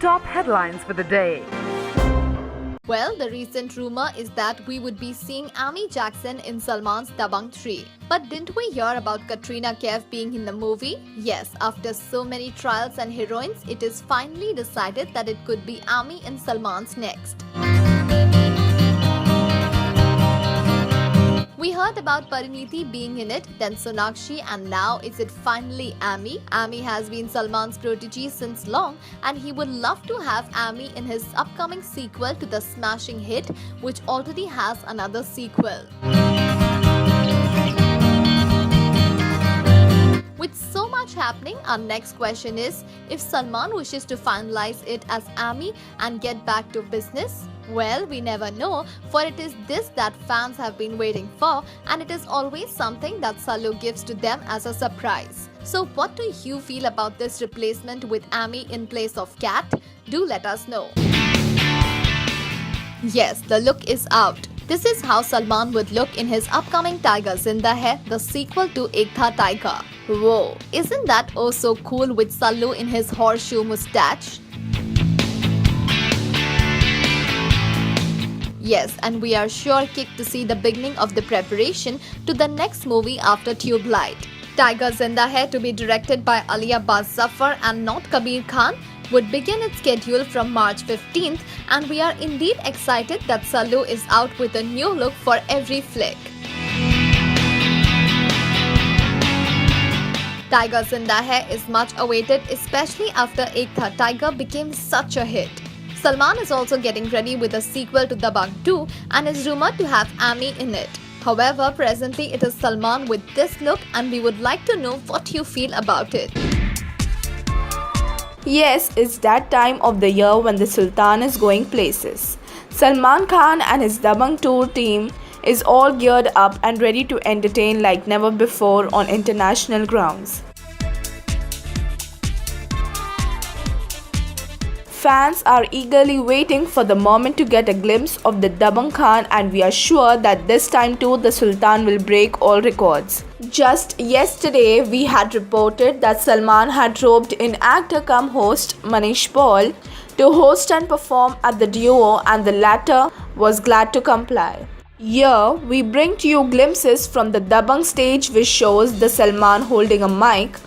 top headlines for the day. Well, the recent rumor is that we would be seeing Amy Jackson in Salman's Dabangg 3. But didn't we hear about Katrina Kaif being in the movie? Yes, after so many trials and heroines, it is finally decided that it could be Amy in Salman's next. We heard about Parineeti being in it, then Sonakshi, and now is it finally Amy? Amy has been Salman's protege since long, and he would love to have Amy in his upcoming sequel to the smashing hit, which already has another sequel. With so much happening, our next question is, if Salman wishes to finalize it as Amy and get back to business? Well, we never know, for it is this that fans have been waiting for, and it is always something that Sallu gives to them as a surprise. So what do you feel about this replacement with Amy in place of Kat? Do let us know. Yes, the look is out. This is how Salman would look in his upcoming Tiger Zinda Hai, the sequel to Ek Tha Tiger. Whoa, isn't that oh so cool with Sallu in his horseshoe moustache? Yes, and we are sure kicked to see the beginning of the preparation to the next movie after Tube Light. Tiger Zinda Hai, to be directed by Ali Abbas Zafar and not Kabir Khan, would begin its schedule from March 15th, and we are indeed excited that Sallu is out with a new look for every flick. Tiger Zinda Hai is much awaited, especially after Ek Tha Tiger became such a hit. Salman is also getting ready with a sequel to Dabangg 2 and is rumored to have Amy in it. However, presently it is Salman with this look, and we would like to know what you feel about it. Yes, it's that time of the year when the Sultan is going places. Salman Khan and his Dabangg tour team is all geared up and ready to entertain like never before on international grounds. Fans are eagerly waiting for the moment to get a glimpse of the Dabangg Khan, and we are sure that this time too the Sultan will break all records. Just yesterday, we had reported that Salman had roped in actor cum host Manish Paul to host and perform at the duo, and the latter was glad to comply. Here, we bring to you glimpses from the Dabangg stage, which shows the Salman holding a mic,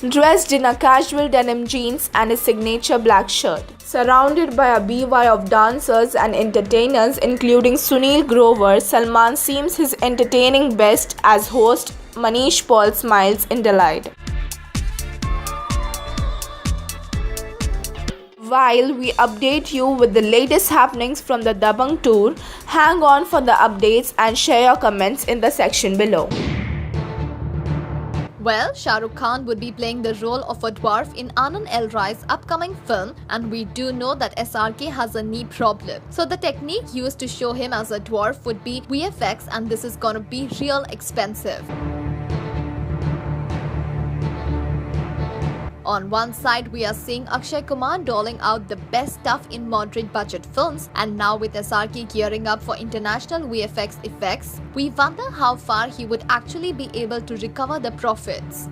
dressed in a casual denim jeans and his signature black shirt. Surrounded by a beehive of dancers and entertainers including Sunil Grover, Salman seems his entertaining best as host Manish Paul smiles in delight. While we update you with the latest happenings from the Dabangg tour, hang on for the updates and share your comments in the section below. Well, Shah Rukh Khan would be playing the role of a dwarf in Anand L. Rai's upcoming film, and we do know that SRK has a knee problem. So the technique used to show him as a dwarf would be VFX, and this is gonna be real expensive. On one side, we are seeing Akshay Kumar doling out the best stuff in moderate budget films, and now with SRK gearing up for international VFX effects, we wonder how far he would actually be able to recover the profits.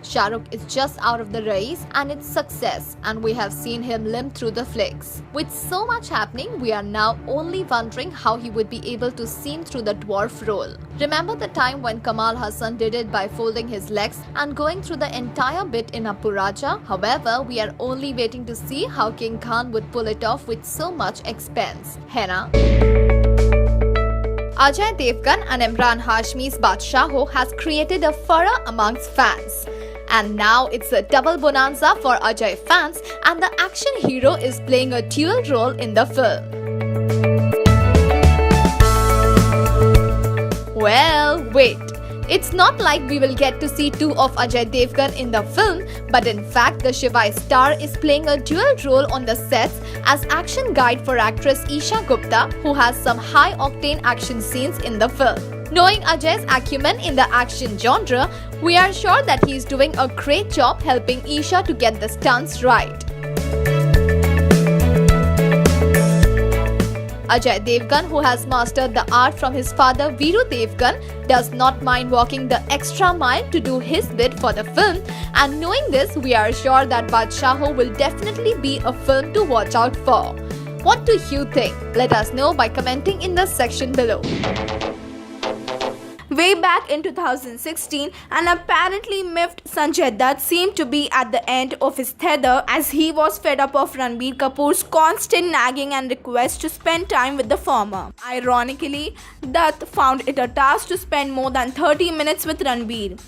Shah Rukh is just out of the race and its success, and we have seen him limp through the flicks. With so much happening, we are now only wondering how he would be able to seam through the dwarf role. Remember the time when Kamal Hassan did it by folding his legs and going through the entire bit in Appuraja? However, we are only waiting to see how King Khan would pull it off with so much expense. Henna? Ajay Devgan and Imran Hashmi's Badshah has created a furor amongst fans. And now it's a double bonanza for Ajay fans, and the action hero is playing a dual role in the film. Well, wait. It's not like we will get to see two of Ajay Devgan in the film, but in fact the Shivai star is playing a dual role on the sets as action guide for actress Isha Gupta, who has some high-octane action scenes in the film. Knowing Ajay's acumen in the action genre, we are sure that he is doing a great job helping Isha to get the stunts right. Ajay Devgan, who has mastered the art from his father Veeru Devgan, does not mind walking the extra mile to do his bit for the film, and knowing this, we are sure that Badshaaho will definitely be a film to watch out for. What do you think? Let us know by commenting in the section below. Way back in 2016, an apparently miffed Sanjay Dutt seemed to be at the end of his tether as he was fed up of Ranbir Kapoor's constant nagging and requests to spend time with the former. Ironically, Dutt found it a task to spend more than 30 minutes with Ranbir.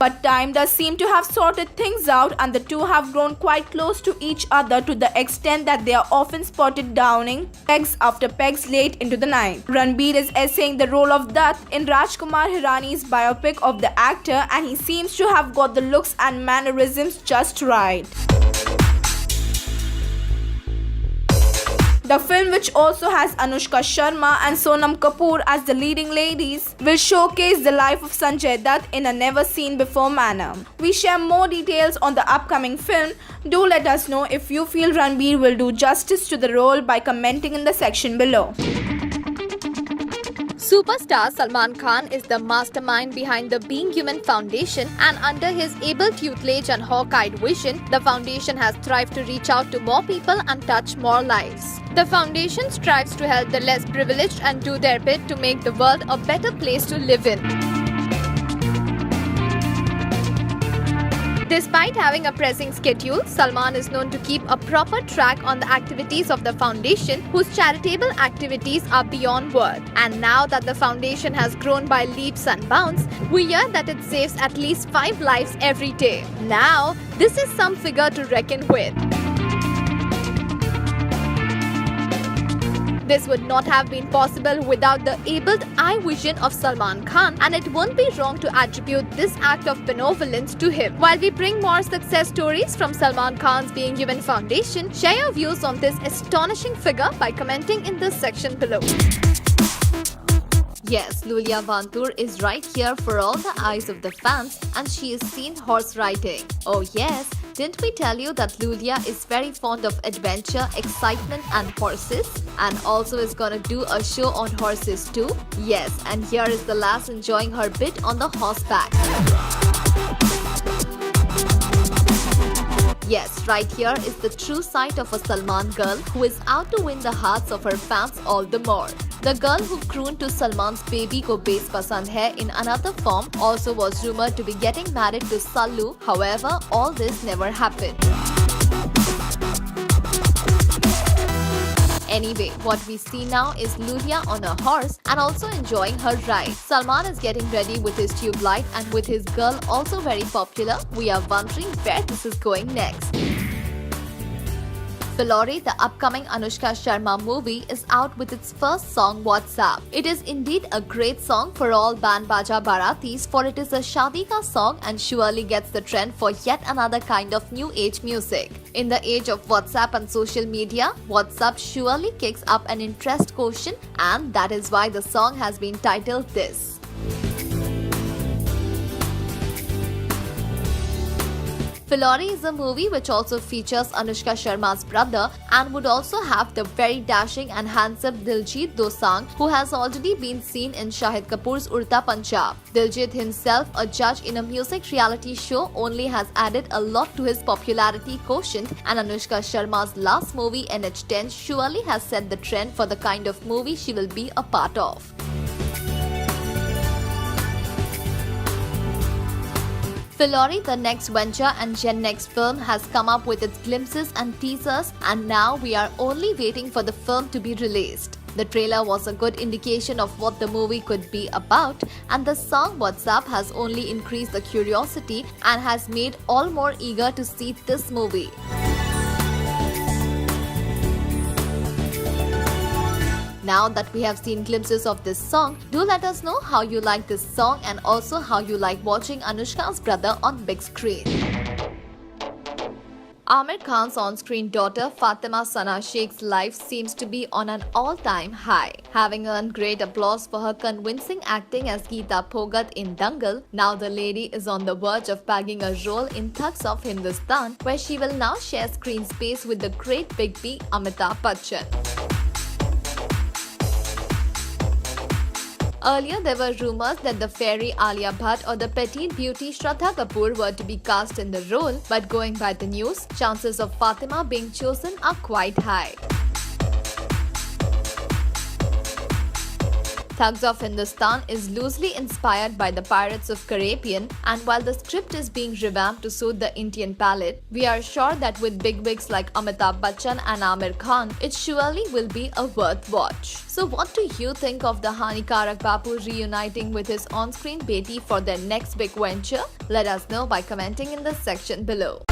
But time does seem to have sorted things out, and the two have grown quite close to each other to the extent that they are often spotted downing pegs after pegs late into the night. Ranbir is essaying the role of Dutt in Rajkumar Hirani's biopic of the actor, and he seems to have got the looks and mannerisms just right. The film, which also has Anushka Sharma and Sonam Kapoor as the leading ladies, will showcase the life of Sanjay Dutt in a never-seen-before manner. We share more details on the upcoming film. Do let us know if you feel Ranbir will do justice to the role by commenting in the section below. Superstar Salman Khan is the mastermind behind the Being Human Foundation, and under his able tutelage and hawk-eyed vision, the foundation has thrived to reach out to more people and touch more lives. The foundation strives to help the less privileged and do their bit to make the world a better place to live in. Despite having a pressing schedule, Salman is known to keep a proper track on the activities of the foundation, whose charitable activities are beyond word. And now that the foundation has grown by leaps and bounds, we hear that it saves at least 5 lives every day. Now, this is some figure to reckon with. This would not have been possible without the abled eye vision of Salman Khan, and it won't be wrong to attribute this act of benevolence to him. While we bring more success stories from Salman Khan's Being Human Foundation, share your views on this astonishing figure by commenting in the section below. Yes, Lulia Vantur is right here for all the eyes of the fans, and she is seen horse riding. Oh yes, didn't we tell you that Lulia is very fond of adventure, excitement and horses? And also is gonna do a show on horses too? Yes, and here is the lass enjoying her bit on the horseback. Yes, right here is the true sight of a Salman girl who is out to win the hearts of her fans all the more. The girl who crooned to Salman's baby ko base pasand hai in another form also was rumored to be getting married to Sallu. However, all this never happened. Anyway, what we see now is Lulia on a horse and also enjoying her ride. Salman is getting ready with his tube light, and with his girl also very popular, we are wondering where this is going next. Filori, the upcoming Anushka Sharma movie, is out with its first song, WhatsApp. It is indeed a great song for all Band Baja Baratis, for it is a Shadi ka song and surely gets the trend for yet another kind of new age music. In the age of WhatsApp and social media, WhatsApp surely kicks up an interest quotient, and that is why the song has been titled this. Filori is a movie which also features Anushka Sharma's brother and would also have the very dashing and handsome Diljit Dosanjh, who has already been seen in Shahid Kapoor's Urta Punjab. Diljit himself, a judge in a music reality show, only has added a lot to his popularity quotient, and Anushka Sharma's last movie NH10 surely has set the trend for the kind of movie she will be a part of. Filori, the next venture and Gen Next film, has come up with its glimpses and teasers, and now we are only waiting for the film to be released. The trailer was a good indication of what the movie could be about, and the song WhatsApp has only increased the curiosity and has made all more eager to see this movie. Now that we have seen glimpses of this song, do let us know how you like this song and also how you like watching Anushka's brother on big screen. Amir Khan's on-screen daughter Fatima Sana Sheikh's life seems to be on an all-time high. Having earned great applause for her convincing acting as Geeta Phogat in Dangal, now the lady is on the verge of bagging a role in Thugs of Hindustan, where she will now share screen space with the great Big B Amitabh Bachchan. Earlier, there were rumors that the fairy Alia Bhatt or the petite beauty Shraddha Kapoor were to be cast in the role, but going by the news, chances of Fatima being chosen are quite high. Thugs of Hindustan is loosely inspired by the Pirates of Caribbean, and while the script is being revamped to suit the Indian palate, we are sure that with bigwigs like Amitabh Bachchan and Amir Khan, it surely will be a worth watch. So what do you think of the Hanikarak Bapu reuniting with his on-screen Beti for their next big venture? Let us know by commenting in the section below.